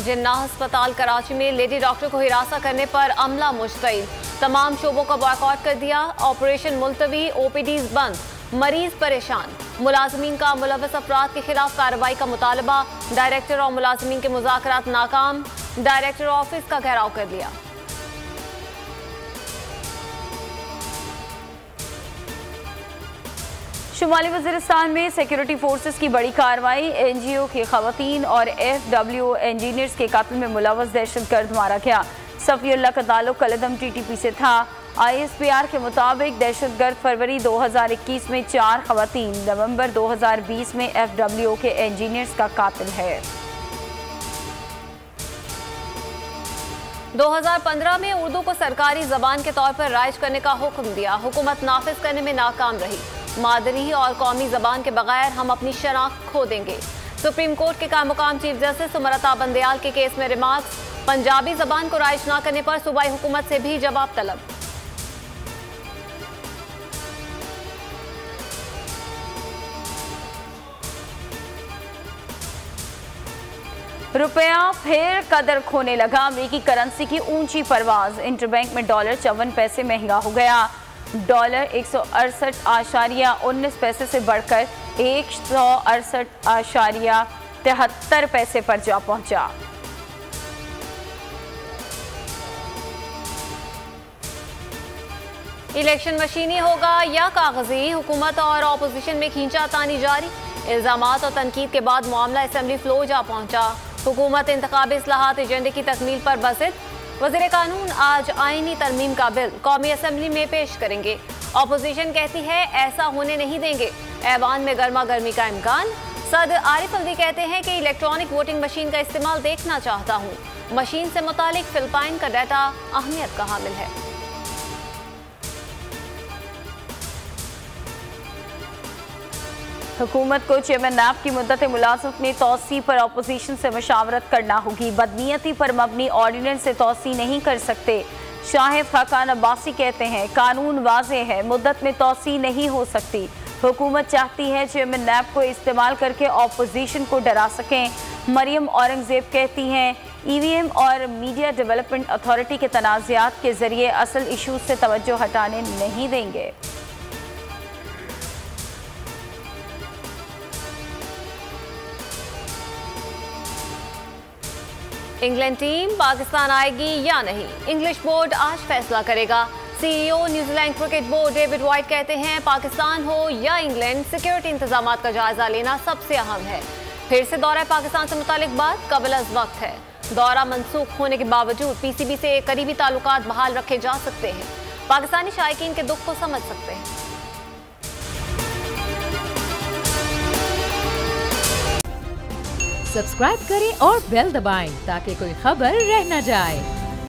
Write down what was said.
जिन्ना अस्पताल कराची में lady doctor को हिरासत करने पर अमला मुश्तइल। तमाम शोबों का बॉयकॉट कर दिया। ऑपरेशन मुलतवी, ओपीडीज बंद, मरीज परेशान। मुलाजमीन का मुलव्वस अफराद के खिलाफ कार्रवाई का मुतालबा। डायरेक्टर और मुलाजमीन के मुज़ाकरात नाकाम। डायरेक्टर ऑफिस का घेराव कर लिया। शुमाली वज़ीरिस्तान में सिक्योरिटी फोर्सेस की बड़ी कार्रवाई। एनजीओ की खवातीन और FW इंजीनियर्स के कत्ल में मुलव्वस दहशतगर्द मारा गया। सफ़ीउल्लाह का ताल्लुक कलदम TTP से था। ISPR के मुताबिक दहशतगर्द फरवरी 2021 में 4 खवातीन, नवंबर 2020 में FW के इंजीनियर्स का कातिल है। 2015 में उर्दू को सरकारी जबान के तौर पर राइज करने का हुक्म दिया। हुकूमत नाफिज करने में नाकाम रही। मादरी और कौमी जबान के बगैर हम अपनी शनाख्त खो देंगे। सुप्रीम कोर्ट के मुकाम चीफ जस्टिस उमरता बंदयाल के केस में रिमार्क्स। पंजाबी जबान को राइज न करने पर सूबाई हुकूमत से भी जवाब तलब। रुपया फिर कदर खोने लगा। अमेरिकी करेंसी की ऊंची परवाज। इंटरबैंक में डॉलर 54 पैसे महंगा हो गया। डॉलर 168.19 से बढ़कर 168.73 पैसे पर जा पहुंचा। इलेक्शन मशीनी होगा या कागजी? हुकूमत और अपोजिशन में खींचातानी जारी। इल्जामात और तनकीद के बाद मामला असेंबली फ्लो जा पहुंचा। हुकूमत इंतखाबी इस्लाहात एजेंडे की तकमील पर बसित। वज़ीर कानून आज आईनी तरमीम का बिल कौमी असेंबली में पेश करेंगे। अपोजिशन कहती है ऐसा होने नहीं देंगे। ऐवान में गर्मा गर्मी का इम्कान। सदर आरिफ अलवी कहते हैं कि इलेक्ट्रॉनिक वोटिंग मशीन का इस्तेमाल देखना चाहता हूँ। मशीन से मुतालिक फिलिपाइन का डाटा अहमियत का हामिल है। हुकूमत को चेयरमैन नैब की मुद्दत मुलाज़मत में तोसी पर अपोजिशन से मशावरत करना होगी। बदनीयती पर मबनी ऑर्डिनेंस से तोसी नहीं कर सकते। शाहिद खाकान अब्बासी कहते हैं कानून वाज़े है, मुद्दत में तोसी नहीं हो सकती। हुकूमत चाहती है चेयरमैन नैब को इस्तेमाल करके अपोजिशन को डरा सकें। मरियम औरंगजेब कहती हैं EVM और मीडिया डेवलपमेंट अथॉरिटी के तनाज़ात के जरिए असल इशूज से तवज्जो हटाने नहीं देंगे। इंग्लैंड टीम पाकिस्तान आएगी या नहीं, इंग्लिश बोर्ड आज फैसला करेगा। CEO New Zealand cricket board David white कहते हैं पाकिस्तान हो या इंग्लैंड, सिक्योरिटी इंतजामात का जायजा लेना सबसे अहम है। फिर से दौरा पाकिस्तान से मुतालिक बात कबल अज़ वक्त है। दौरा मनसूख होने के बावजूद PCB से करीबी ताल्लुकात बहाल रखे जा सकते हैं। पाकिस्तानी शायकीन के दुख को समझ सकते हैं। सब्सक्राइब करें और बेल दबाएं ताकि कोई खबर रह न जाए।